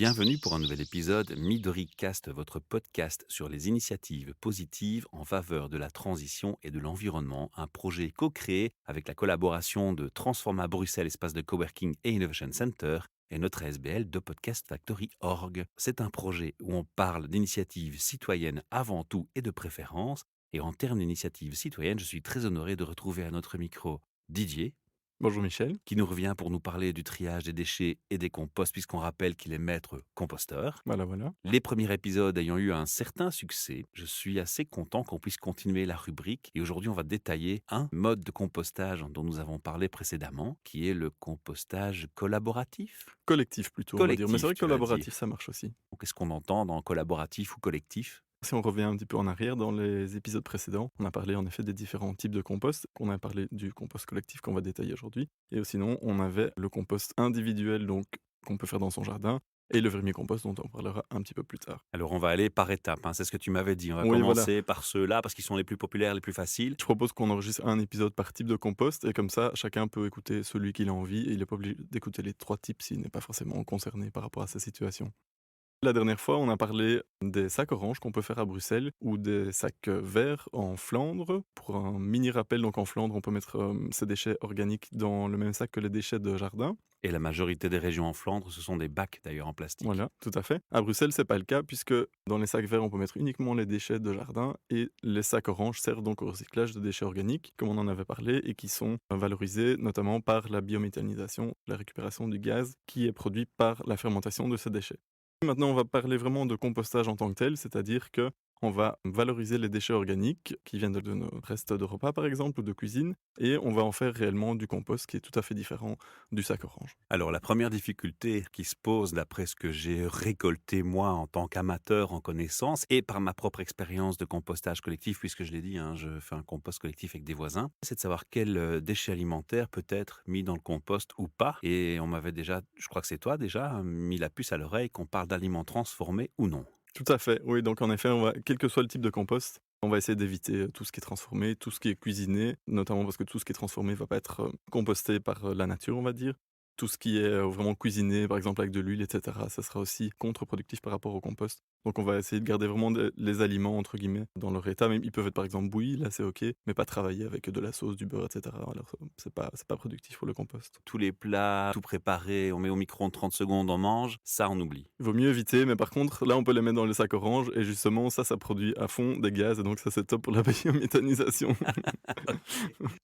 Bienvenue pour un nouvel épisode Midori Cast, votre podcast sur les initiatives positives en faveur de la transition et de l'environnement, un projet co-créé avec la collaboration de Transforma Bruxelles, espace de coworking et Innovation Center, et notre ASBL de Podcast Factory Org. C'est un projet où on parle d'initiatives citoyennes avant tout et de préférence. Et en termes d'initiatives citoyennes, je suis très honoré de retrouver à notre micro Didier, Bonjour Michel. qui nous revient pour nous parler du triage des déchets et des composts, puisqu'on rappelle qu'il est maître composteur. Voilà. Les premiers épisodes ayant eu un certain succès, je suis assez content qu'on puisse continuer la rubrique. Et aujourd'hui, on va détailler un mode de compostage dont nous avons parlé précédemment, qui est le compostage collaboratif. Collectif plutôt, on va dire. Mais c'est Collectif, vrai que tu vas dire. collaboratif, ça marche aussi. Qu'est-ce qu'on entend dans collaboratif ou collectif? Si on revient un petit peu en arrière dans les épisodes précédents, on a parlé en effet des différents types de compost. On a parlé du compost collectif qu'on va détailler aujourd'hui. Et sinon, on avait le compost individuel donc qu'on peut faire dans son jardin et le vermicompost dont on parlera un petit peu plus tard. Alors, on va aller par étapes, c'est ce que tu m'avais dit. On va Oui, voilà. commencer par ceux-là, parce qu'ils sont les plus populaires, les plus faciles. Je propose qu'on enregistre un épisode par type de compost et comme ça, chacun peut écouter celui qu'il a envie et il n'est pas obligé d'écouter les 3 types s'il n'est pas forcément concerné par rapport à sa situation. La dernière fois, on a parlé des sacs oranges qu'on peut faire à Bruxelles ou des sacs verts en Flandre. Pour un mini rappel, donc en Flandre, on peut mettre ces déchets organiques dans le même sac que les déchets de jardin. Et la majorité des régions en Flandre, ce sont des bacs d'ailleurs en plastique. Voilà, tout à fait. À Bruxelles, c'est pas le cas puisque dans les sacs verts, on peut mettre uniquement les déchets de jardin et les sacs oranges servent donc au recyclage de déchets organiques, comme on en avait parlé, et qui sont valorisés notamment par la biométhanisation, la récupération du gaz qui est produit par la fermentation de ces déchets. Maintenant, on va parler vraiment de compostage en tant que tel, c'est-à-dire que on va valoriser les déchets organiques qui viennent de nos restes de repas, par exemple, ou de cuisine, et on va en faire réellement du compost qui est tout à fait différent du sac orange. Alors, la première difficulté qui se pose, d'après ce que j'ai récolté moi en tant qu'amateur en connaissance et par ma propre expérience de compostage collectif, puisque je l'ai dit, je fais un compost collectif avec des voisins, c'est de savoir quel déchet alimentaire peut être mis dans le compost ou pas. Et on m'avait déjà, je crois que c'est toi déjà, mis la puce à l'oreille qu'on parle d'aliments transformés ou non. Tout à fait, oui, donc en effet, quel que soit le type de compost, on va essayer d'éviter tout ce qui est transformé, tout ce qui est cuisiné, notamment parce que tout ce qui est transformé va pas être composté par la nature, on va dire. Tout ce qui est vraiment cuisiné, par exemple avec de l'huile, etc., ça sera aussi contre-productif par rapport au compost. Donc on va essayer de garder vraiment les aliments, entre guillemets, dans leur état. Même, ils peuvent être par exemple bouillis, là c'est ok, mais pas travailler avec de la sauce, du beurre, etc. Alors c'est pas productif pour le compost. Tous les plats, tout préparé, on met au micro-ondes 30 secondes, on mange, ça on oublie. Il vaut mieux éviter, mais par contre, là, on peut les mettre dans les sacs orange et justement, ça produit à fond des gaz et donc ça, c'est top pour la biométhanisation.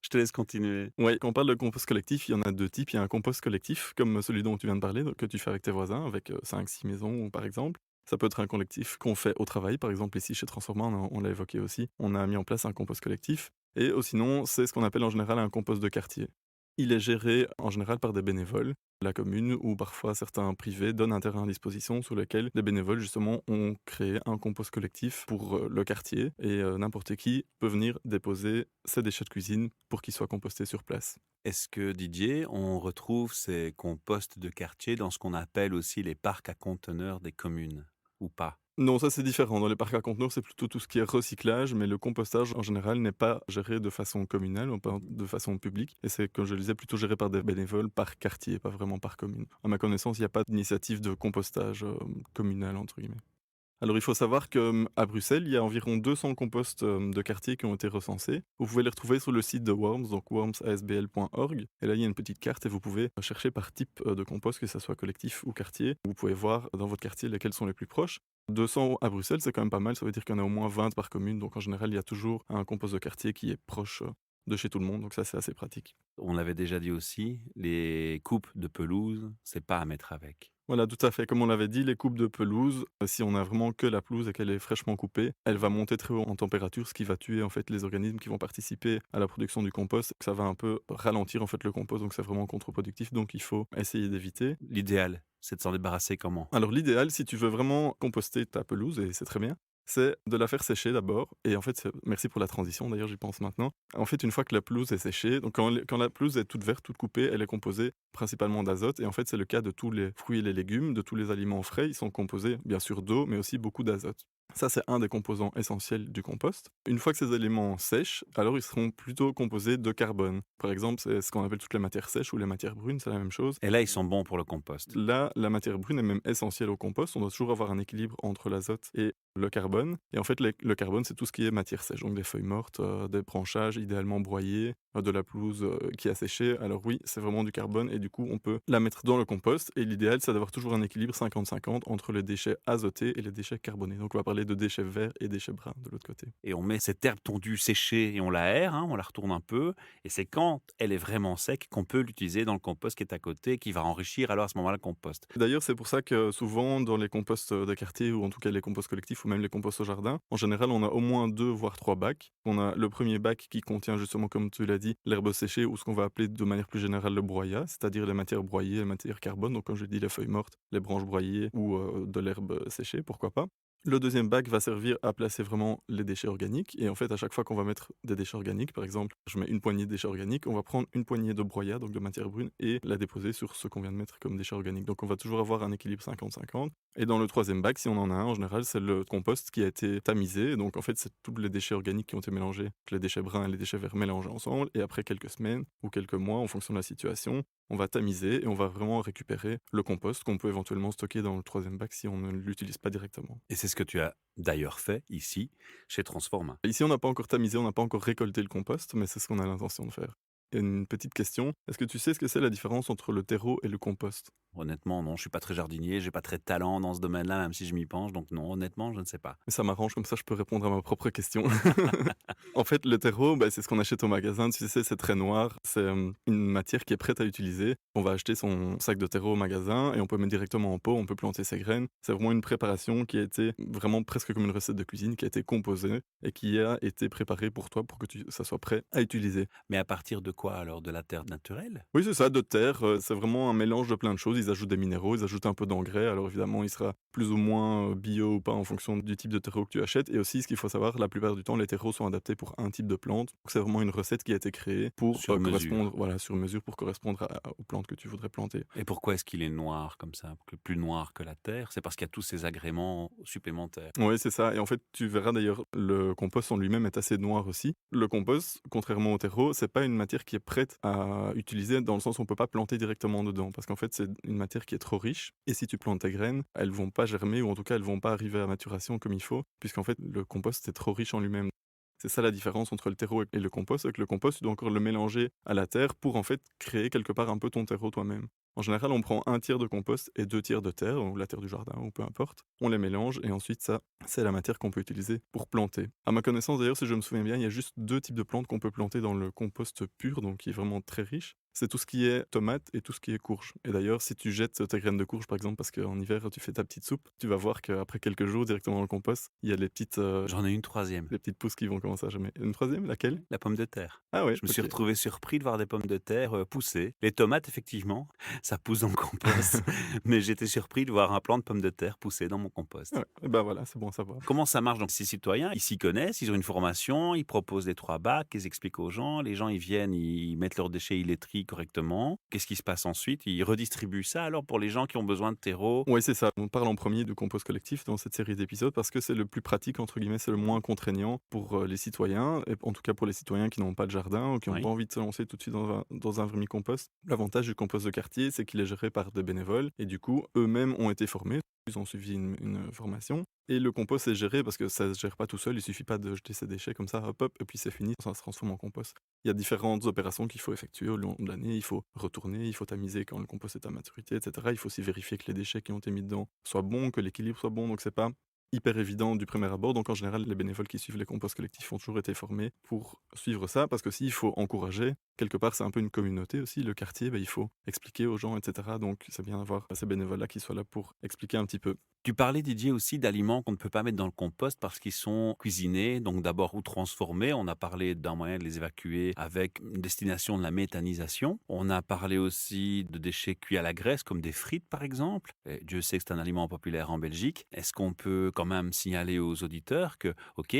Je te laisse continuer. Ouais, quand on parle de compost collectif, il y en a 2 types. Il y a un compost collectif, comme celui dont tu viens de parler, donc que tu fais avec tes voisins, avec 5-6 maisons, par exemple. Ça peut être un collectif qu'on fait au travail, par exemple, ici, chez Transforma, on l'a évoqué aussi. On a mis en place un compost collectif. Et sinon, c'est ce qu'on appelle en général un compost de quartier. Il est géré en général par des bénévoles. La commune ou parfois certains privés donnent un terrain à disposition sur lequel les bénévoles justement ont créé un compost collectif pour le quartier et n'importe qui peut venir déposer ses déchets de cuisine pour qu'ils soient compostés sur place. Est-ce que, Didier, on retrouve ces composts de quartier dans ce qu'on appelle aussi les parcs à conteneurs des communes, ou pas? Non, ça c'est différent. Dans les parcs à conteneurs, c'est plutôt tout ce qui est recyclage, mais le compostage en général n'est pas géré de façon communale, ou pas de façon publique. Et c'est, comme je le disais, plutôt géré par des bénévoles par quartier, pas vraiment par commune. À ma connaissance, il n'y a pas d'initiative de compostage communal, entre guillemets. Alors il faut savoir qu'à Bruxelles, il y a environ 200 composts de quartier qui ont été recensés. Vous pouvez les retrouver sur le site de Worms, donc wormsasbl.org. Et là, il y a une petite carte et vous pouvez chercher par type de compost, que ce soit collectif ou quartier. Vous pouvez voir dans votre quartier lesquels sont les plus proches. 200 à Bruxelles, c'est quand même pas mal, ça veut dire qu'il y en a au moins 20 par commune. Donc en général, il y a toujours un compost de quartier qui est proche de chez tout le monde. Donc ça, c'est assez pratique. On l'avait déjà dit aussi, les coupes de pelouse, c'est pas à mettre avec. Voilà, tout à fait. Comme on l'avait dit, les coupes de pelouse, si on a vraiment que la pelouse et qu'elle est fraîchement coupée, elle va monter très haut en température, ce qui va tuer en fait les organismes qui vont participer à la production du compost. Ça va un peu ralentir en fait le compost, donc c'est vraiment contre-productif. Donc il faut essayer d'éviter. L'idéal, c'est de s'en débarrasser comment? Alors l'idéal, si tu veux vraiment composter ta pelouse, et c'est très bien, c'est de la faire sécher d'abord. Et en fait, merci pour la transition, d'ailleurs, j'y pense maintenant. En fait, une fois que la pelouse est séchée, donc quand la pelouse est toute verte, toute coupée, elle est composée principalement d'azote. Et en fait, c'est le cas de tous les fruits et les légumes, de tous les aliments frais. Ils sont composés, bien sûr, d'eau, mais aussi beaucoup d'azote. Ça, c'est un des composants essentiels du compost. Une fois que ces éléments sèchent, alors ils seront plutôt composés de carbone. Par exemple, c'est ce qu'on appelle toutes les matières sèches ou les matières brunes, c'est la même chose. Et là, ils sont bons pour le compost. Là, la matière brune est même essentielle au compost. On doit toujours avoir un équilibre entre l'azote et le carbone. Et en fait, le carbone, c'est tout ce qui est matière sèche, donc des feuilles mortes, des branchages idéalement broyés, de la pelouse qui a séché. Alors oui, c'est vraiment du carbone et du coup, on peut la mettre dans le compost. Et l'idéal, c'est d'avoir toujours un équilibre 50-50 entre les déchets azotés et les déchets carbonés. Donc on va parler de déchets verts et déchets bruns de l'autre côté. Et on met cette herbe tondue séchée et on l'aère, hein, on la retourne un peu. Et c'est quand elle est vraiment sec qu'on peut l'utiliser dans le compost qui est à côté, qui va enrichir alors à ce moment-là le compost. D'ailleurs, c'est pour ça que souvent dans les composts de quartier ou en tout cas les composts collectifs ou même les composts au jardin, en général, on a au moins 2 voire 3 bacs. On a le premier bac qui contient justement, comme tu l'as dit, l'herbe séchée ou ce qu'on va appeler de manière plus générale le broyat, c'est-à-dire les matières broyées, les matières carbone. Donc, comme je dis, les feuilles mortes, les branches broyées ou de l'herbe séchée, pourquoi pas. Le deuxième bac va servir à placer vraiment les déchets organiques. Et en fait, à chaque fois qu'on va mettre des déchets organiques, par exemple, je mets une poignée de déchets organiques, on va prendre une poignée de broyat, donc de matière brune, et la déposer sur ce qu'on vient de mettre comme déchets organiques. Donc on va toujours avoir un équilibre 50-50. Et dans le troisième bac, si on en a un, en général, c'est le compost qui a été tamisé. Donc en fait, c'est tous les déchets organiques qui ont été mélangés, les déchets bruns et les déchets verts mélangés ensemble. Et après quelques semaines ou quelques mois, en fonction de la situation, on va tamiser et on va vraiment récupérer le compost qu'on peut éventuellement stocker dans le troisième bac si on ne l'utilise pas directement. Et c'est ce que tu as d'ailleurs fait ici, chez Transforma. Ici, on n'a pas encore tamisé, on n'a pas encore récolté le compost, mais c'est ce qu'on a l'intention de faire. Et une petite question, est-ce que tu sais ce que c'est la différence entre le terreau et le compost? Honnêtement, non, je suis pas très jardinier, j'ai pas très de talent dans ce domaine-là, même si je m'y penche. Donc non, honnêtement, je ne sais pas. Mais ça m'arrange, comme ça je peux répondre à ma propre question. En fait, le terreau, bah, c'est ce qu'on achète au magasin, tu sais, c'est très noir. C'est une matière qui est prête à utiliser. On va acheter son sac de terreau au magasin et on peut mettre directement en pot, on peut planter ses graines. C'est vraiment une préparation qui a été vraiment presque comme une recette de cuisine, qui a été composée et qui a été préparée pour toi pour que ça soit prêt à utiliser. Mais à partir de quoi alors? De la terre naturelle? Oui, c'est ça, de terre, c'est vraiment un mélange de plein de choses. Ils ajoutent des minéraux, ils ajoutent un peu d'engrais. Alors évidemment, il sera plus ou moins, bio ou pas en fonction du type de terreau que tu achètes et aussi ce qu'il faut savoir, la plupart du temps, les terreaux sont adaptés pour un type de plante. Donc c'est vraiment une recette qui a été créée pour, Sur mesure. correspondre voilà, sur mesure pour correspondre aux plantes que tu voudrais planter. Et pourquoi est-ce qu'il est noir comme ça? Plus noir que la terre? C'est parce qu'il y a tous ces agréments supplémentaires. Oui, c'est ça et en fait, tu verras d'ailleurs, le compost en lui-même est assez noir aussi. Le compost, contrairement au terreau, c'est pas une matière qui est prête à utiliser dans le sens où on peut pas planter directement dedans parce qu'en fait, c'est une matière qui est trop riche et si tu plantes tes graines, elles vont pas germer ou en tout cas, elles vont pas arriver à maturation comme il faut puisqu'en fait, le compost est trop riche en lui-même. C'est ça la différence entre le terreau et le compost, c'est que le compost, tu dois encore le mélanger à la terre pour en fait créer quelque part un peu ton terreau toi-même. En général, on prend un tiers de compost et 2 tiers de terre, ou la terre du jardin, ou peu importe. On les mélange et ensuite ça, c'est la matière qu'on peut utiliser pour planter. À ma connaissance d'ailleurs, si je me souviens bien, il y a juste 2 types de plantes qu'on peut planter dans le compost pur, donc qui est vraiment très riche. C'est tout ce qui est tomate et tout ce qui est courge. Et d'ailleurs, si tu jettes tes graines de courge par exemple parce qu'en hiver tu fais ta petite soupe, tu vas voir qu'après quelques jours directement dans le compost, il y a J'en ai une troisième, les petites pousses qui vont commencer à germer. Une troisième, laquelle? la pomme de terre. Ah ouais, Je me suis OK. retrouvé surpris de voir des pommes de terre, pousser. Les tomates, effectivement, ça pousse dans le compost, mais j'étais surpris de voir un plant de pommes de terre pousser dans mon compost. Ouais, et bah, voilà, c'est bon à savoir. Comment ça marche donc ces citoyens? Ils s'y connaissent, ils ont une formation, ils proposent les 3 bacs, ils expliquent aux gens, les gens ils viennent, ils mettent leurs déchets, ils les trient correctement. Qu'est-ce qui se passe ensuite? Ils redistribuent ça alors pour les gens qui ont besoin de terreau? Ouais, c'est ça. On parle en premier du compost collectif dans cette série d'épisodes parce que c'est le plus pratique, entre guillemets, c'est le moins contraignant pour les citoyens, et en tout cas pour les citoyens qui n'ont pas de jardin ou qui n'ont Oui. pas envie de se lancer tout de suite dans un vermicompost. L'avantage du compost de quartier, c'est qu'il est géré par des bénévoles et du coup, eux-mêmes ont été formés. Ils ont suivi une formation et le compost est géré parce que ça ne se gère pas tout seul, il suffit pas de jeter ses déchets comme ça, hop hop, et puis c'est fini, ça se transforme en compost. Il y a différentes opérations qu'il faut effectuer au long de l'année, il faut retourner, il faut tamiser quand le compost est à maturité, etc. Il faut aussi vérifier que les déchets qui ont été mis dedans soient bons, que l'équilibre soit bon, donc c'est pas hyper évident du premier abord. Donc en général, les bénévoles qui suivent les composts collectifs ont toujours été formés pour suivre ça, parce que s'il faut encourager, quelque part c'est un peu une communauté aussi, le quartier, il faut expliquer aux gens, etc. Donc c'est bien d'avoir ces bénévoles-là qui soient là pour expliquer un petit peu. Tu parlais, Didier, aussi d'aliments qu'on ne peut pas mettre dans le compost parce qu'ils sont cuisinés, donc d'abord ou transformés. On a parlé d'un moyen de les évacuer avec une destination de la méthanisation. On a parlé aussi de déchets cuits à la graisse, comme des frites par exemple. Et Dieu sait que c'est un aliment populaire en Belgique. Est-ce qu'on peut quand même signaler aux auditeurs que, ok,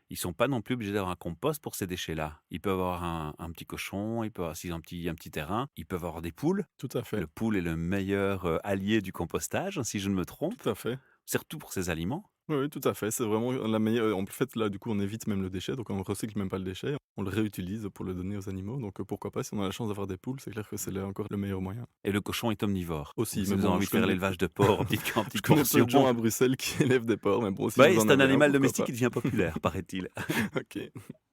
ils sont pas non plus obligés d'avoir un compost pour ces déchets-là. Ils peuvent avoir un petit cochon, ils peuvent avoir, s'ils ont un petit terrain, ils peuvent avoir des poules. Tout à fait, Le poule est le meilleur allié du compostage, si je ne me trompe. tout à fait. Surtout pour ces aliments. Oui, oui, tout à fait. C'est vraiment la meilleure. En fait, là, du coup, on évite même le déchet, donc on recycle même pas le déchet. On le réutilise pour le donner aux animaux. Donc, pourquoi pas, si on a la chance d'avoir des poules, c'est clair que c'est là encore le meilleur moyen. Et le cochon est omnivore. Donc Aussi, si mais vous avez bon, envie de faire l'élevage de porc en je petites connais peu portions. de gens à Bruxelles qui élèvent des porcs, mais bon, si Bah vous oui, en c'est un avez un, animal pourquoi domestique pas. qui devient populaire, paraît-il. OK.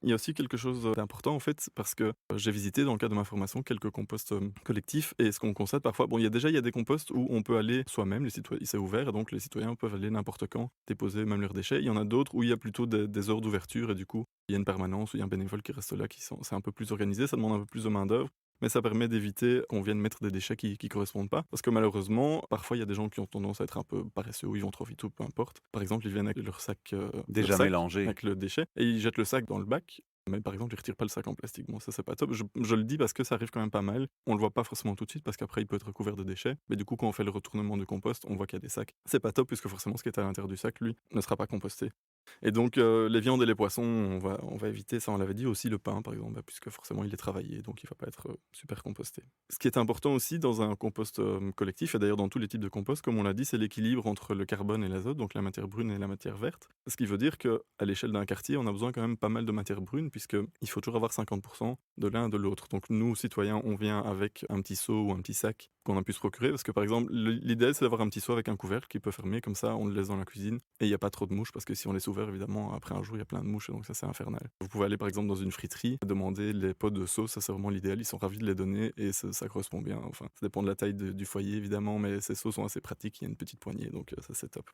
Il y a aussi quelque chose, d'important en fait, parce que, j'ai visité dans le cadre de ma formation quelques composts, collectifs et ce qu'on constate parfois bon, il y a des composts où on peut aller soi-même, les citoyens c'est ouvert et donc les citoyens peuvent aller n'importe quand déposer même leurs déchets. Il y en a d'autres où il y a plutôt des heures d'ouverture et du coup, il y a une permanence où il y a un bénévole qui reste là, qui sont c'est un peu plus organisé, ça demande un peu plus de main-d'œuvre, mais ça permet d'éviter qu'on vienne mettre des déchets qui correspondent pas. Parce que malheureusement, parfois, il y a des gens qui ont tendance à être un peu paresseux ou ils vont trop vite ou peu importe. Par exemple, ils viennent avec leur Déjà sac mélangé. avec le déchet et ils jettent le sac dans le bac. Mais par exemple, ils retirent pas le sac en plastique. Bon, ça, c'est pas top. Je le dis parce que ça arrive quand même pas mal. On le voit pas forcément tout de suite parce qu'après, il peut être recouvert de déchets. Mais du coup, quand on fait le retournement du compost, on voit qu'il y a des sacs. C'est pas top puisque forcément, ce qui est à l'intérieur du sac, lui, ne sera pas composté. Et donc, les viandes et les poissons, on va éviter, ça on l'avait dit, aussi le pain par exemple, bah, puisque forcément il est travaillé, donc il va pas être, super composté. Ce qui est important aussi dans un compost, collectif et d'ailleurs dans tous les types de compost, comme on l'a dit, c'est l'équilibre entre le carbone et l'azote, donc la matière brune et la matière verte. Ce qui veut dire qu'à l'échelle d'un quartier, on a besoin quand même pas mal de matière brune puisqu'il faut toujours avoir 50 de l'un et de l'autre. Donc nous, citoyens, on vient avec un petit seau ou un petit sac qu'on a pu se procurer parce que par exemple, l'idéal c'est d'avoir un petit seau avec un couvercle qui peut fermer, comme ça on le laisse dans la cuisine et il y a pas trop de mouches parce que si on laisse ouvert évidemment après un jour il y a plein de mouches et donc ça c'est infernal. Vous pouvez aller par exemple dans une friterie, demander les pots de sauce, ça c'est vraiment l'idéal, ils sont ravis de les donner et ça correspond bien. Enfin, ça dépend de la taille du foyer évidemment, mais ces seaux sont assez pratiques, il y a une petite poignée donc ça c'est top.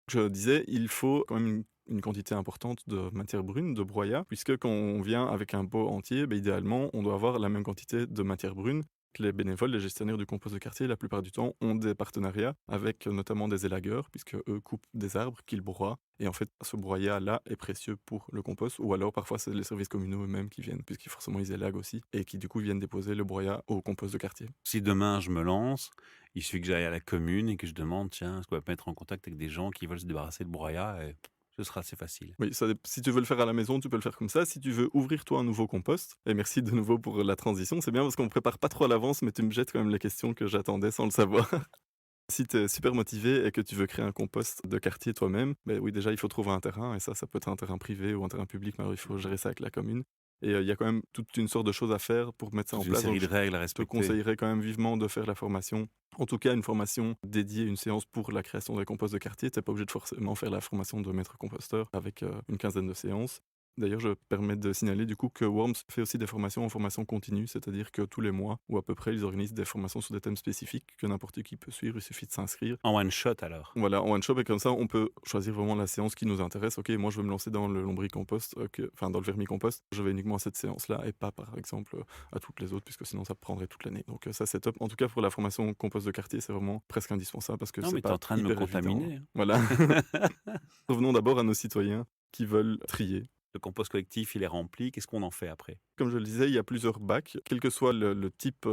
Je disais, il faut quand même une quantité importante de matière brune, de broyat, puisque quand on vient avec un pot entier, idéalement, on doit avoir la même quantité de matière brune. Les bénévoles, les gestionnaires du compost de quartier, la plupart du temps, ont des partenariats avec notamment des élagueurs, puisque eux coupent des arbres qu'ils broient. Et en fait, ce broyat-là est précieux pour le compost, ou alors parfois c'est les services communaux eux-mêmes qui viennent, puisqu'ils forcément ils élaguent aussi, et qui du coup viennent déposer le broyat au compost de quartier. Si demain je me lance, il suffit que j'aille à la commune et que je demande: «Tiens, est-ce qu'on va me mettre en contact avec des gens qui veulent se débarrasser de broyat?» et ce sera assez facile. Oui, si tu veux le faire à la maison, tu peux le faire comme ça. Si tu veux ouvrir toi un nouveau compost, et merci de nouveau pour la transition, c'est bien parce qu'on prépare pas trop à l'avance, mais tu me jettes quand même les questions que j'attendais sans le savoir. Si tu es super motivé et que tu veux créer un compost de quartier toi-même, oui, déjà, il faut trouver un terrain et ça peut être un terrain privé ou un terrain public, mais alors il faut gérer ça avec la commune et il y a quand même toute une sorte de choses à faire pour mettre ça en Toute une place, série donc de je règles à te respecter. conseillerais quand même vivement de faire la formation. En tout cas, une formation dédiée, une séance pour la création des composts de quartier. Tu es pas obligé de forcément faire la formation de maître composteur avec, une quinzaine de séances. D'ailleurs, je permets de signaler du coup que Worms fait aussi des formations en formation continue, c'est-à-dire que tous les mois ou à peu près, ils organisent des formations sur des thèmes spécifiques que n'importe qui peut suivre, il suffit de s'inscrire. En one shot alors? Voilà, en one shot et comme ça, on peut choisir vraiment la séance qui nous intéresse. OK, moi je veux me lancer dans le lombricompost, enfin dans le vermicompost, je vais uniquement à cette séance-là et pas par exemple, à toutes les autres puisque sinon ça prendrait toute l'année. Donc ça c'est top. En tout cas pour la formation compost de quartier, c'est vraiment presque indispensable parce que Non, c'est mais tu es pas en train de me hyper évident, hein. contaminer, hein. Voilà. Revenons d'abord à nos citoyens qui veulent trier. Le compost collectif, il est rempli, qu'est-ce qu'on en fait après? Comme je le disais, il y a plusieurs bacs, quel que soit le type,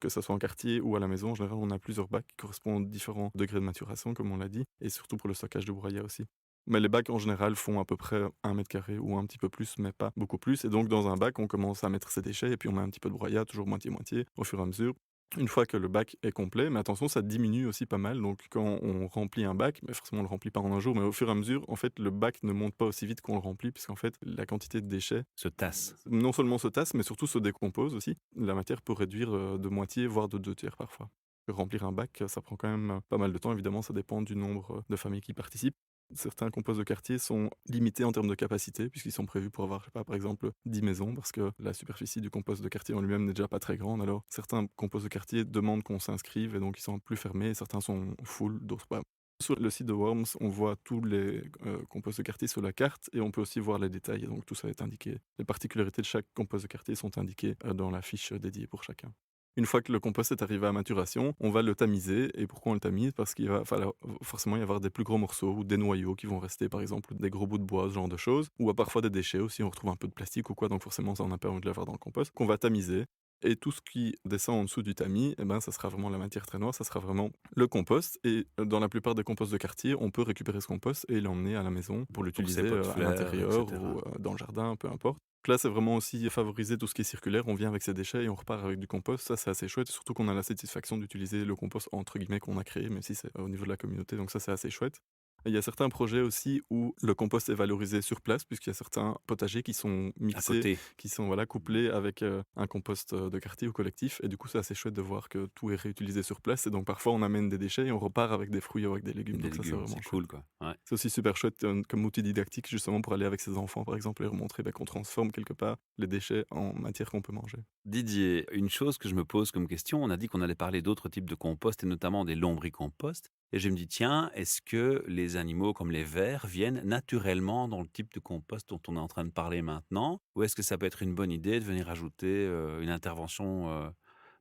que ça soit en quartier ou à la maison, en général, on a plusieurs bacs qui correspondent à différents degrés de maturation, comme on l'a dit, et surtout pour le stockage de broyat aussi. Mais les bacs, en général, font à peu près 1 mètre carré ou un petit peu plus, mais pas beaucoup plus. Et donc, dans un bac, on commence à mettre ses déchets et puis on met un petit peu de broyat, toujours moitié-moitié, au fur et à mesure. Une fois que le bac est complet, mais attention, ça diminue aussi pas mal. Donc, quand on remplit un bac, mais forcément, on le remplit pas en un jour, mais au fur et à mesure, en fait, le bac ne monte pas aussi vite qu'on le remplit, puisqu'en fait, la quantité de déchets Se tasse. non seulement se tasse, mais surtout se décompose aussi. La matière peut réduire de moitié, voire de 2 tiers parfois. Remplir un bac, ça prend quand même pas mal de temps. Évidemment, ça dépend du nombre de familles qui participent. Certains composts de quartier sont limités en termes de capacité, puisqu'ils sont prévus pour avoir, je sais pas, par exemple, 10 maisons, parce que la superficie du compost de quartier en lui-même n'est déjà pas très grande. Alors, certains composts de quartier demandent qu'on s'inscrive, et donc ils sont plus fermés, et certains sont full, d'autres pas. Sur le site de Worms, on voit tous les composts de quartier sur la carte et on peut aussi voir les détails. Et donc tout ça est indiqué. Les particularités de chaque compost de quartier sont indiquées dans la fiche dédiée pour chacun. Une fois que le compost est arrivé à maturation, on va le tamiser. Et pourquoi on le tamise? Parce qu'il va falloir forcément y avoir des plus gros morceaux ou des noyaux qui vont rester, par exemple, des gros bouts de bois, ce genre de choses. Ou parfois des déchets aussi, on retrouve un peu de plastique ou quoi, donc forcément ça on n'a pas envie de l'avoir dans le compost, qu'on va tamiser. Et tout ce qui descend en dessous du tamis, eh ben, ça sera vraiment la matière très noire, ça sera vraiment le compost. Et dans la plupart des composts de quartier, on peut récupérer ce compost et l'emmener à la maison pour Pour l'utiliser ses pots de à fleurs, et l'intérieur cetera. ou dans le jardin, peu importe. Donc là, c'est vraiment aussi favoriser tout ce qui est circulaire. On vient avec ses déchets et on repart avec du compost. Ça, c'est assez chouette. Surtout qu'on a la satisfaction d'utiliser le compost entre guillemets qu'on a créé, même si c'est au niveau de la communauté. Donc ça, c'est assez chouette. Il y a certains projets aussi où le compost est valorisé sur place, puisqu'il y a certains potagers qui sont À mixés, côté. qui sont voilà, couplés avec un compost de quartier ou collectif. Et du coup, c'est assez chouette de voir que tout est réutilisé sur place. Et donc, parfois, on amène des déchets et on repart avec des fruits ou avec des légumes. Des Donc, ça, c'est légumes, vraiment c'est cool, chouette. quoi. Ouais. C'est aussi super chouette comme outil didactique, justement, pour aller avec ses enfants, par exemple, et leur montrer qu'on transforme quelque part les déchets en matière qu'on peut manger. Didier, une chose que je me pose comme question, on a dit qu'on allait parler d'autres types de compost et notamment des lombricomposts. Et je me dis, tiens, est-ce que les animaux comme les vers viennent naturellement dans le type de compost dont on est en train de parler maintenant? Ou est-ce que ça peut être une bonne idée de venir ajouter une intervention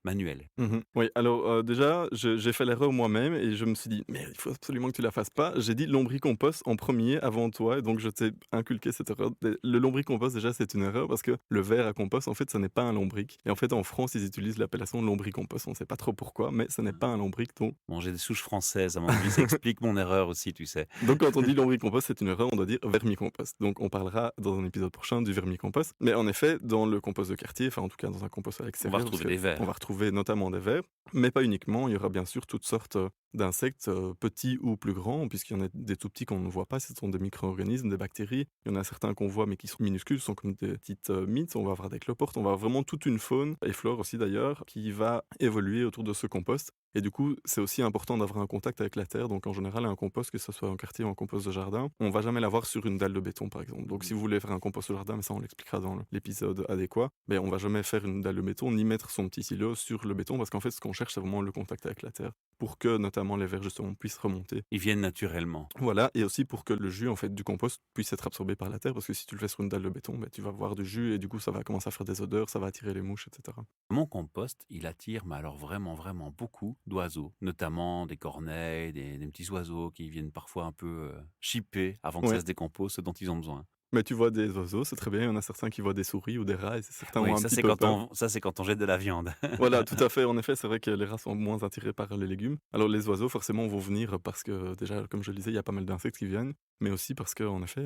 manuelle? Mmh. Oui, alors, déjà, j'ai fait l'erreur moi-même et je me suis dit: «Mais il faut absolument que tu la fasses pas». J'ai dit lombricompost en premier avant toi et donc je t'ai inculqué cette erreur. Le lombricompost, déjà, c'est une erreur parce que le verre à compost, en fait, ça n'est pas un lombric et en fait, en France, ils utilisent l'appellation lombricompost. On ne sait pas trop pourquoi, mais ce n'est pas un lombric, Bon, j'ai des souches françaises, à mon avis, ça explique mon erreur aussi, tu sais. donc quand on dit lombricompost, c'est une erreur, on doit dire vermicompost. Donc on parlera dans un épisode prochain du vermicompost. Mais en effet, dans le compost de quartier, enfin en tout cas dans un compost à On va l'extérieur, parce retrouver des qu'on va vers. retrouver notamment des vers, mais pas uniquement, il y aura bien sûr toutes sortes d'insectes, petits ou plus grands, puisqu'il y en a des tout petits qu'on ne voit pas, ce sont des micro-organismes, des bactéries. Il y en a certains qu'on voit mais qui sont minuscules, ce sont comme des petites mites, on va avoir des cloportes, on va avoir vraiment toute une faune, et flore aussi d'ailleurs, qui va évoluer autour de ce compost. Et du coup, c'est aussi important d'avoir un contact avec la terre. Donc, en général, un compost, que ce soit en quartier ou en compost de jardin, on va jamais l'avoir sur une dalle de béton, par exemple. Donc, si vous voulez faire un compost au jardin, mais ça, on l'expliquera dans l'épisode adéquat, mais on va jamais faire une dalle de béton ni mettre son petit silo sur le béton parce qu'en fait, ce qu'on cherche, c'est vraiment le contact avec la terre pour que, notamment, les vers, justement, puissent remonter. Ils viennent naturellement. Voilà, et aussi pour que le jus en fait du compost puisse être absorbé par la terre, parce que si tu le fais sur une dalle de béton, bah, tu vas avoir du jus et du coup ça va commencer à faire des odeurs, ça va attirer les mouches, etc. Mon compost, il attire, mais alors vraiment, vraiment beaucoup d'oiseaux, notamment des corneilles, des petits oiseaux qui viennent parfois un peu chipper avant que ça Ouais, se décompose ce dont ils ont besoin. mais tu vois des oiseaux, c'est très bien, il y en a certains qui voient des souris ou des rats et certains ont Oui, un petit peu peur. ça c'est quand on jette de la viande. Voilà, tout à fait. En effet, c'est vrai que les rats sont moins attirés par les légumes. Alors les oiseaux, forcément, vont venir parce que déjà, comme je le disais, il y a pas mal d'insectes qui viennent, mais aussi parce qu'en effet,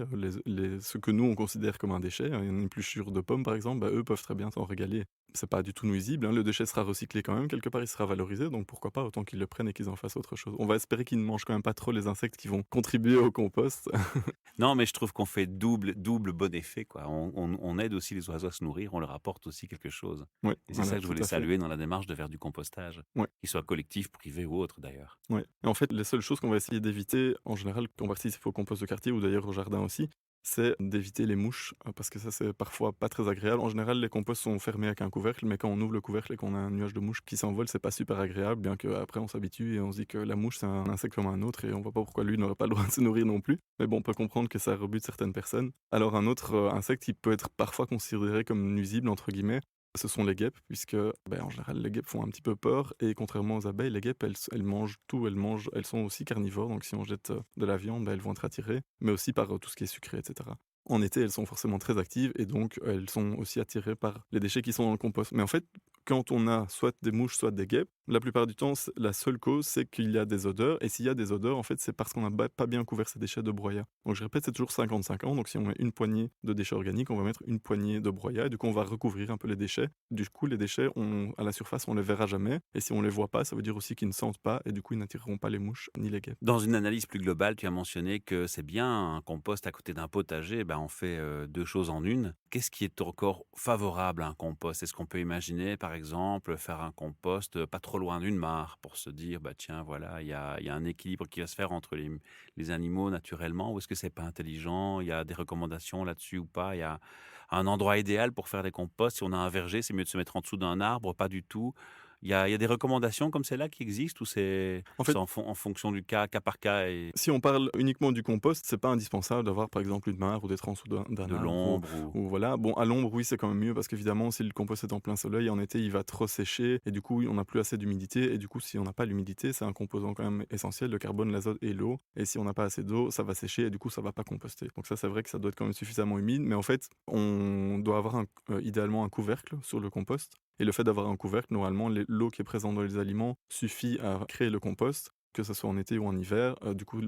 ce que nous, on considère comme un déchet, hein, une épluchure de pomme, par exemple, bah, eux peuvent très bien s'en régaler. C'est pas du tout nuisible, hein, le déchet sera recyclé quand même, quelque part, il sera valorisé, donc pourquoi pas, autant qu'ils le prennent et qu'ils en fassent autre chose. On va espérer qu'ils ne mangent quand même pas trop les insectes qui vont contribuer au compost. Non, mais je trouve qu'on fait double bon effet, quoi. On aide aussi les oiseaux à se nourrir, on leur apporte aussi quelque chose. Ouais, Et c'est ça voilà, que je tout voulais à fait. saluer dans la démarche de faire du compostage, Ouais. qu'il soit collectif, privé ou autre d'ailleurs. Ouais, et en fait, les seules choses qu'on va essayer d'éviter, en général, quand on participe au compost de quartier ou d'ailleurs au jardin aussi, c'est d'éviter les mouches, parce que ça, c'est parfois pas très agréable. En général, les composts sont fermés avec un couvercle, mais quand on ouvre le couvercle et qu'on a un nuage de mouches qui s'envole, c'est pas super agréable, bien qu'après on s'habitue et on se dit que la mouche, c'est un insecte comme un autre et on voit pas pourquoi lui n'aurait pas le droit de se nourrir non plus. Mais bon, on peut comprendre que ça rebute certaines personnes. Alors un autre insecte qui peut être parfois considéré comme nuisible, entre guillemets, ce sont les guêpes, puisque, en général, les guêpes font un petit peu peur et contrairement aux abeilles, les guêpes, elles mangent tout, elles sont aussi carnivores, donc si on jette de la viande, elles vont être attirées, mais aussi par tout ce qui est sucré, etc. En été, elles sont forcément très actives et donc elles sont aussi attirées par les déchets qui sont dans le compost. Mais en fait, quand on a soit des mouches, soit des guêpes, la plupart du temps, la seule cause, c'est qu'il y a des odeurs. Et s'il y a des odeurs, en fait, c'est parce qu'on n'a pas bien couvert ces déchets de broyat. Donc je répète, c'est toujours 50-50. Donc si on met une poignée de déchets organiques, on va mettre une poignée de broyat. Et du coup, on va recouvrir un peu les déchets. Du coup, les déchets, à la surface, on les verra jamais. Et si on les voit pas, ça veut dire aussi qu'ils ne sentent pas. Et du coup, ils n'attireront pas les mouches ni les guêpes. Dans une analyse plus globale, tu as mentionné que c'est bien un compost à côté d'un potager, ben on fait 2 choses en une. Qu'est-ce qui est encore favorable à un compost? Est-ce qu'on peut imaginer, par exemple, faire un compost, pas trop loin d'une mare pour se dire: «Bah, tiens, voilà, il y a un équilibre qui va se faire entre les animaux naturellement» ou est-ce que c'est pas intelligent? Il y a des recommandations là-dessus ou pas? Il y a un endroit idéal pour faire des composts? Si on a un verger, c'est mieux de se mettre en dessous d'un arbre? Pas du tout? Il y a des recommandations comme celles-là qui existent ou c'est En c'est fait, en fonction du cas par cas et si on parle uniquement du compost, c'est pas indispensable d'avoir par exemple une mare ou d'être en dessous d'un de arbre l'ombre ou ou voilà. Bon, à l'ombre, oui, c'est quand même mieux parce qu'évidemment, si le compost est en plein soleil, en été, il va trop sécher et du coup, on n'a plus assez d'humidité. Et du coup, si on n'a pas l'humidité, c'est un composant quand même essentiel, le carbone, l'azote et l'eau. Et si on n'a pas assez d'eau, ça va sécher et du coup, ça va pas composter. Donc ça, c'est vrai que ça doit être quand même suffisamment humide. Mais en fait, on doit avoir idéalement un couvercle sur le compost. Et le fait d'avoir un couvercle, normalement, l'eau qui est présente dans les aliments suffit à créer le compost que ce soit en été ou en hiver. Du coup,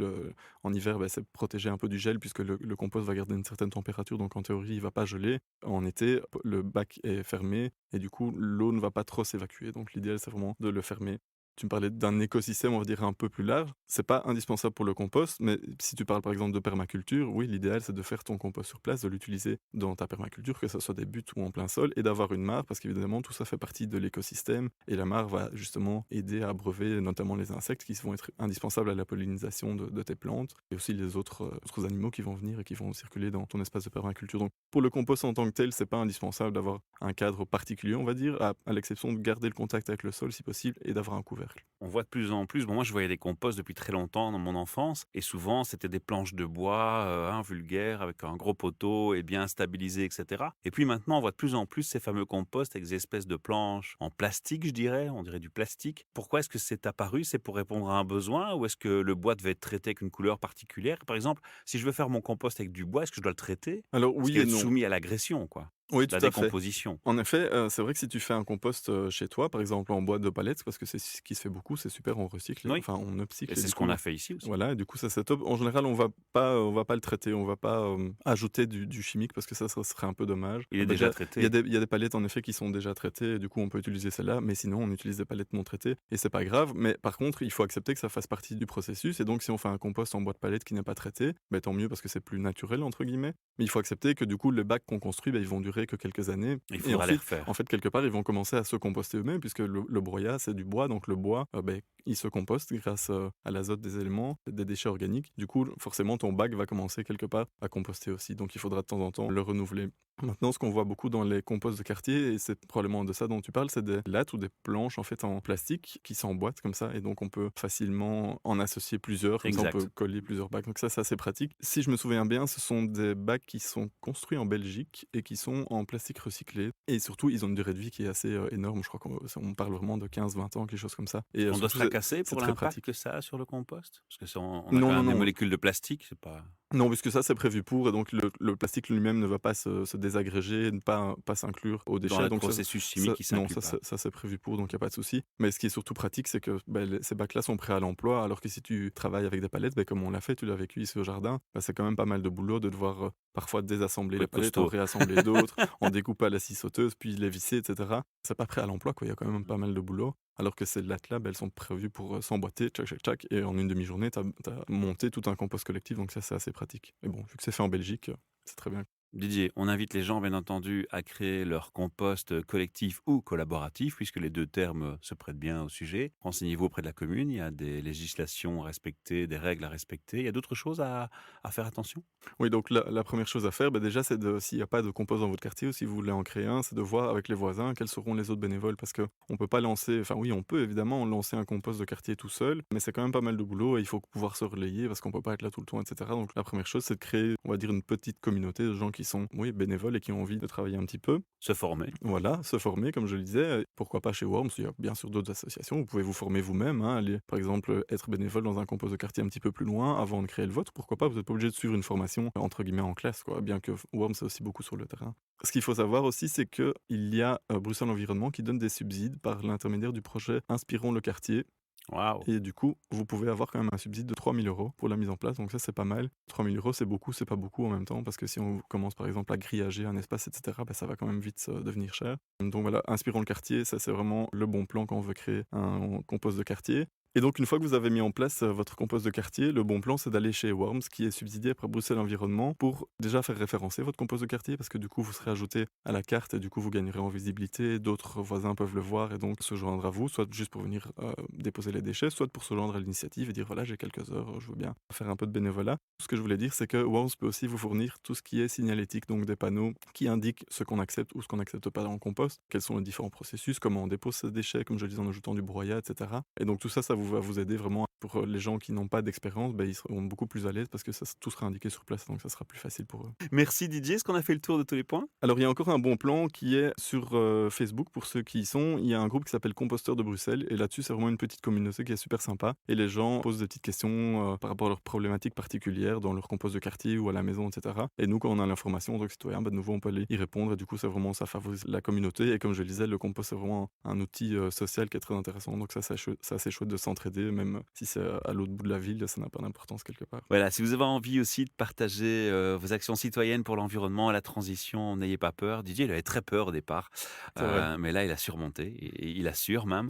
en hiver, c'est protégé un peu du gel puisque le compost va garder une certaine température, donc en théorie, il va pas geler. En été, le bac est fermé et du coup, l'eau ne va pas trop s'évacuer. Donc l'idéal, c'est vraiment de le fermer. Tu me parlais d'un écosystème, on va dire, un peu plus large. C'est pas indispensable pour le compost, mais si tu parles par exemple de permaculture, oui, l'idéal c'est de faire ton compost sur place, de l'utiliser dans ta permaculture, que ce soit des buttes ou en plein sol, et d'avoir une mare, parce qu'évidemment tout ça fait partie de l'écosystème, et la mare va justement aider à abreuver notamment les insectes qui vont être indispensables à la pollinisation de tes plantes, et aussi les autres animaux qui vont venir et qui vont circuler dans ton espace de permaculture. Donc pour le compost en tant que tel, c'est pas indispensable d'avoir un cadre particulier, on va dire, à l'exception de garder le contact avec le sol si possible et d'avoir un couvercle. On voit de plus en plus, bon, moi je voyais des composts depuis très longtemps dans mon enfance et souvent c'était des planches de bois, vulgaires avec un gros poteau et bien stabilisé et cetera. Et puis maintenant on voit de plus en plus ces fameux composts avec des espèces de planches en plastique, je dirais, on dirait du plastique. Pourquoi est-ce que c'est apparu? C'est pour répondre à un besoin ou est-ce que le bois devait être traité avec une couleur particulière? Par exemple, si je veux faire mon compost avec du bois, est-ce que je dois le traiter? Alors Parce oui qu'il va et être non. soumis à l'agression, quoi, Oui, la tout à fait. décomposition. En effet, c'est vrai que si tu fais un compost, chez toi, par exemple en boîte de palettes, parce que c'est ce qui se fait beaucoup, c'est super, on recycle, Oui, enfin on et upcycle et c'est du ce qu'on coup a fait ici aussi. voilà et du coup ça c'est top. En général, on va pas le traiter, on va pas, ajouter du chimique parce que ça serait un peu dommage. Il est Bah, déjà déjà, traité. il y a des palettes en effet qui sont déjà traitées et du coup on peut utiliser celles-là, mais sinon on utilise des palettes non traitées et c'est pas grave. Mais par contre, il faut accepter que ça fasse partie du processus et donc si on fait un compost en boîte palette qui n'est pas traité, bah, tant mieux parce que c'est «plus naturel» entre guillemets. Mais il faut accepter que du coup les bacs qu'on construit, bah, ils vont durer que quelques années Il et faudra les ensuite en refaire. fait, quelque part, ils vont commencer à se composter eux-mêmes puisque le broyat, c'est du bois, donc le bois, beh, il se composte grâce, à l'azote des éléments, des déchets organiques. Du coup, forcément, ton bac va commencer quelque part à composter aussi, donc il faudra de temps en temps le renouveler. Maintenant, ce qu'on voit beaucoup dans les composts de quartier et c'est probablement de ça dont tu parles, c'est des lattes ou des planches, en fait, en plastique qui s'emboîtent comme ça et donc on peut facilement en associer plusieurs, comme ça on peut Exact. coller plusieurs bacs, donc ça, c'est assez pratique. Si je me souviens bien, ce sont des bacs qui sont construits en Belgique et qui sont en plastique recyclé et surtout, ils ont une durée de vie qui est assez, énorme. Je crois qu'on parle vraiment de 15-20 ans, quelque chose comme ça et On doit se surtout tracasser c'est pour très l'impact pratique. que ça a sur le compost? Parce que ça on a Non, quand non, même des non. molécules de plastique, c'est pas Non, puisque ça, c'est prévu pour et donc le plastique lui-même ne va pas se désagréger, ne pas s'inclure aux dans déchets le donc processus chimique, il non, s'inclut pas. ça c'est prévu pour donc il y a pas de souci. Mais ce qui est surtout pratique, c'est que, bah, les ces bacs-là sont prêts à l'emploi alors que si tu travailles avec des palettes, beh, comme on l'a fait, tu l'as vécu ici au jardin, bah, c'est quand même pas mal de boulot de devoir, parfois désassembler Faut les être palettes, en costaud. réassembler d'autres, en découper à la scie sauteuse, puis les visser et cetera. C'est pas prêt à l'emploi, quoi, il y a quand même pas mal de boulot. Alors que ces lattes-là, bah, elles sont prévues pour, s'emboîter, tchac, tchac, tchac et en une demi-journée, tu as monté tout un compost collectif donc ça, c'est assez pratique. Mais bon, vu que c'est fait en Belgique, c'est très bien. Didier, on invite les gens, bien entendu, à créer leur compost collectif ou collaboratif, puisque les deux termes se prêtent bien au sujet. Renseignez-vous auprès de la commune, il y a des législations à respecter, des règles à respecter. Il y a d'autres choses à faire attention? Oui, donc la 1re chose à faire, bah, déjà, c'est de s'il y a pas de compost dans votre quartier ou si vous voulez en créer un, c'est de voir avec les voisins quels seront les autres bénévoles. Parce qu'on peut pas lancer enfin oui, on peut évidemment lancer un compost de quartier tout seul, mais c'est quand même pas mal de boulot et il faut pouvoir se relayer parce qu'on peut pas être là tout le temps et cetera. Donc la 1re chose, c'est de créer, on va dire, une petite communauté de gens qui sont, oui, bénévoles et qui ont envie de travailler un petit peu. Se former. Voilà, se former, comme je le disais, pourquoi pas chez Worms, il y a bien sûr d'autres associations, vous pouvez vous former vous-même, hein, aller, par exemple, être bénévole dans un compost de quartier un petit peu plus loin avant de créer le vôtre, pourquoi pas, vous n'êtes pas obligé de suivre une formation, entre guillemets, en classe, quoi, bien que Worms, c'est aussi beaucoup sur le terrain. Ce qu'il faut savoir aussi, c'est qu'il y a Bruxelles Environnement qui donne des subsides par l'intermédiaire du projet Inspirons le quartier, Waouh! et du coup, vous pouvez avoir quand même un subside de 3 000 € pour la mise en place, donc ça, c'est pas mal. 3 000 €, c'est beaucoup, c'est pas beaucoup en même temps, parce que si on commence par exemple à grillager un espace, et cetera, bah, ça va quand même vite devenir cher. Donc voilà, inspirons le quartier, ça c'est vraiment le bon plan quand on veut créer un compost de quartier. Et donc une fois que vous avez mis en place votre compost de quartier, le bon plan c'est d'aller chez Worms, qui est subsidié par Bruxelles Environnement, pour déjà faire référencer votre compost de quartier, parce que du coup vous serez ajouté à la carte et du coup vous gagnerez en visibilité, d'autres voisins peuvent le voir et donc se joindre à vous, soit juste pour venir déposer les déchets, soit pour se joindre à l'initiative et dire voilà j'ai quelques heures, je veux bien faire un peu de bénévolat. Ce que je voulais dire c'est que Worms peut aussi vous fournir tout ce qui est signalétique, donc des panneaux qui indiquent ce qu'on accepte ou ce qu'on n'accepte pas dans le compost, quels sont les différents processus, comment on dépose ces déchets, comme je le disais en ajoutant du broyat, etc. Et donc tout ça, ça va vous aider vraiment. Pour les gens qui n'ont pas d'expérience, bah, ils seront beaucoup plus à l'aise parce que tout sera indiqué sur place, donc ça sera plus facile pour eux. Merci Didier, est-ce qu'on a fait le tour de tous les points? Alors il y a encore un bon plan qui est sur Facebook pour ceux qui y sont. Il y a un groupe qui s'appelle Composteurs de Bruxelles et là-dessus c'est vraiment une petite communauté qui est super sympa et les gens posent des petites questions par rapport à leurs problématiques particulières dans leur compost de quartier ou à la maison, etc. Et nous quand on a l'information en tant que citoyen, bah, de nouveau on peut aller y répondre et du coup c'est vraiment ça favorise la communauté et comme je le disais le compost c'est vraiment un outil social qui est très intéressant donc ça c'est assez chouette de s'entraider s'entraider, même si c'est à l'autre bout de la ville, ça n'a pas d'importance quelque part. Voilà, si vous avez envie aussi de partager vos actions citoyennes pour l'environnement et la transition, n'ayez pas peur. Didier, il avait très peur au départ, C'est vrai. mais là, il a surmonté et il assure même.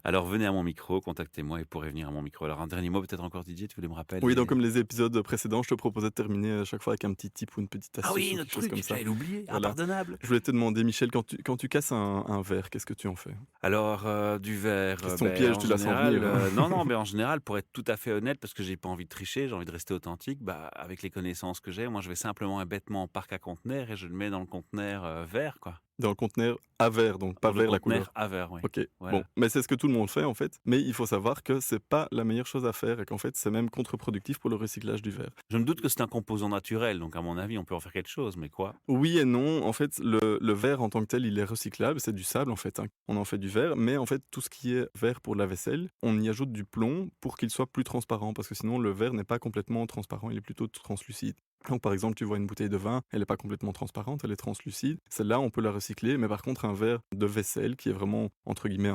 Alors venez à mon micro, contactez-moi et pourrez venir à mon micro. Alors un dernier mot peut-être encore, Didier, tu voulais me Oui, donc rappeler? comme les épisodes précédents, je te proposais de terminer à chaque fois avec un petit tip ou une petite Ah astuce oui, ou notre quelque chose truc, comme ça. j'allais l'oublier, Voilà. impardonnable. Je voulais te demander, Michel, quand tu casses un verre, qu'est-ce que tu en fais? Alors, du verre, Question piège, en tu la sens général, venir, hein? non, non, mais en général, pour être tout à fait honnête, parce que j'ai pas envie de tricher, j'ai envie de rester authentique, avec les connaissances que j'ai, moi, je vais simplement et bêtement en parc à conteneurs et je le mets dans le conteneur, vert, quoi. Dans le conteneur à verre, donc pas Dans le vert la conteneur couleur. à verre, oui. OK. Bon, Voilà. mais c'est ce que tout le monde fait en fait, mais il faut savoir que c'est pas la meilleure chose à faire et qu'en fait, c'est même contre-productif pour le recyclage du verre. Je me doute que c'est un composant naturel, donc à mon avis, on peut en faire quelque chose, mais quoi? Oui et non, en fait, le verre en tant que tel, il est recyclable, c'est du sable en fait, hein. On en fait du verre, mais en fait, tout ce qui est verre pour la vaisselle, on y ajoute du plomb pour qu'il soit plus transparent, parce que sinon le verre n'est pas complètement transparent, il est plutôt translucide. Donc par exemple, tu vois une bouteille de vin, elle n'est pas complètement transparente, elle est translucide. Celle-là, on peut la recycler, mais par contre, un verre de vaisselle qui est vraiment, entre guillemets,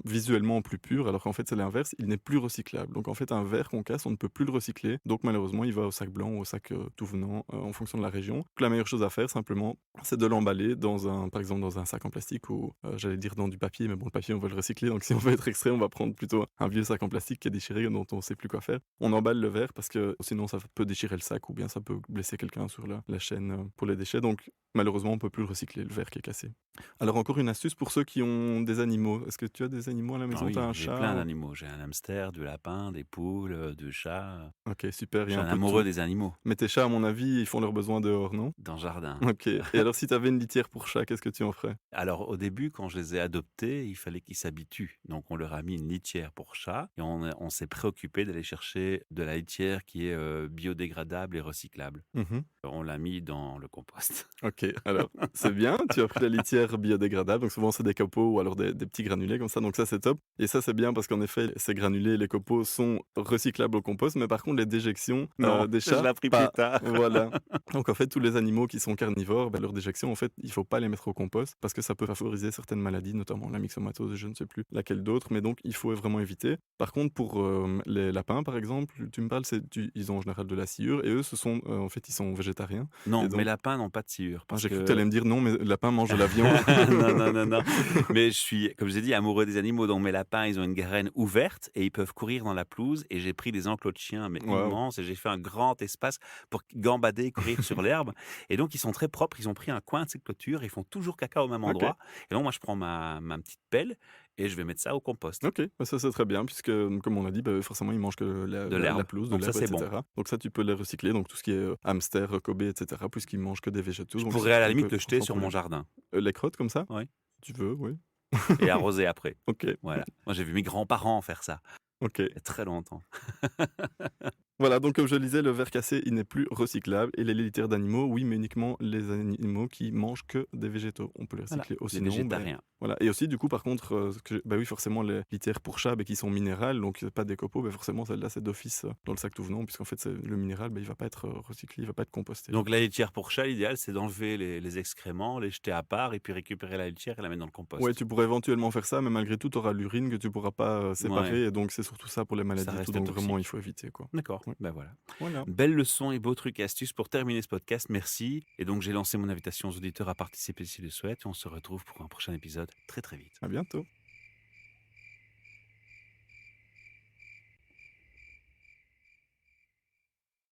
visuellement plus pur, alors qu'en fait c'est l'inverse, il n'est plus recyclable. Donc en fait, un verre qu'on casse, on ne peut plus le recycler. Donc malheureusement, il va au sac blanc ou au sac tout venant en fonction de la région. Donc la meilleure chose à faire, simplement, c'est de l'emballer par exemple dans un sac en plastique ou j'allais dire dans du papier, mais bon, le papier, on va le recycler. Donc si on veut être extrait, on va prendre plutôt un vieux sac en plastique qui est déchiré, dont on ne sait plus quoi faire. On emballe le verre parce que sinon ça peut déchirer le sac ou bien ça peut blesser quelqu'un sur la chaîne pour les déchets. Donc malheureusement, on peut plus le recycler, le verre qui est cassé. Alors encore une astuce pour ceux qui ont des animaux. Est-ce que tu as des animaux à la Ah maison? Tu as oui, un j'ai chat plein ou d'animaux. J'ai un hamster, du lapin, des poules, 2 chats, OK, super, il je y suis a un un peu de amoureux tout. des animaux, Mais tes chats, à mon avis, ils font leurs besoins dehors, non? dans le jardin. OK. Et alors si tu avais une litière pour chat, qu'est-ce que tu en ferais? Alors au début, quand je les ai adoptés, il fallait qu'ils s'habituent. Donc on leur a mis une litière pour chat et on s'est préoccupé d'aller chercher de la litière qui est, biodégradable et recyclable. Mmh. On l'a mis dans le compost. OK, alors c'est bien, tu as pris la litière biodégradable, donc souvent c'est des copeaux ou alors des petits granulés comme ça, donc ça c'est top. Et ça c'est bien parce qu'en effet, ces granulés, les copeaux sont recyclables au compost, mais par contre les déjections, Non, des je l'ai chats, appris plus pas. tard. Voilà. Donc en fait, tous les animaux qui sont carnivores, leurs déjections, en fait, il faut pas les mettre au compost parce que ça peut favoriser certaines maladies, notamment la myxomatose, je ne sais plus laquelle d'autre, mais donc il faut vraiment éviter. Par contre, pour, les lapins, par exemple, tu me parles, ils ont en général de la sciure et eux, en fait, ils sont végétariens et Non, mes donc lapins n'ont pas de sciure parce j'ai cru que tu allais que me dire: «Non, mes lapins mangent de la viande». non, non, non, non. Mais je suis, comme je l'ai dit, amoureux des animaux. Donc mes lapins, ils ont une graine ouverte et ils peuvent courir dans la pelouse. Et j'ai pris des enclos de chiens, mais Waouh! immenses, et j'ai fait un grand espace pour gambader et courir sur l'herbe. Et donc ils sont très propres. Ils ont pris un coin de cette clôture. Ils font toujours caca au même OK, endroit. Et donc moi, je prends ma petite pelle et je vais mettre ça au compost, OK, ça, c'est très bien puisque, comme on l'a dit, eux, forcément, ils mangent que la de la la l'herbe. pelouse, de Donc ça, l'herbe et c'est bon. cetera. Donc ça, tu peux les recycler, donc tout ce qui est, hamster, Kobe et cetera, puisqu'ils mangent que des végétaux, Je donc si pourrais à tu la tu limite peux le prendre jeter sans sur mon problème. jardin. Les crottes comme ça? Oui. Si tu veux, oui. Et arroser après. OK, Voilà. Moi, j'ai vu mes grands-parents faire ça OK. il y a très longtemps. Voilà, donc comme je le disais, le verre cassé, il n'est plus recyclable et les litières d'animaux, oui, mais uniquement les animaux qui mangent que des végétaux. On peut les Voilà. recycler aussi Les non, végétariens. voilà. Et aussi, du coup, par contre, oui, forcément, les litières pour chat, qui sont minérales, donc pas des copeaux, forcément, celle-là, c'est d'office dans le sac tout venant, puisqu'en fait, le minéral, il va pas être recyclé, il va pas être composté. Donc la litière pour chat, l'idéal, c'est d'enlever les excréments, les jeter à part et puis récupérer la litière et la mettre dans le Ouais, compost. tu pourrais éventuellement faire ça, mais malgré tout, tu auras l'urine que tu pourras pas Ouais, séparer, et donc c'est surtout ça pour les ça maladies et tout, reste donc vraiment, il toxique. faut éviter, quoi. D'accord, Ouais. ben voilà. Voilà. Belle leçon et beaux trucs et astuces pour terminer ce podcast. Merci. Et donc j'ai lancé mon invitation aux auditeurs à participer s'ils le souhaitent. Et on se retrouve pour un prochain épisode très très vite. À bientôt.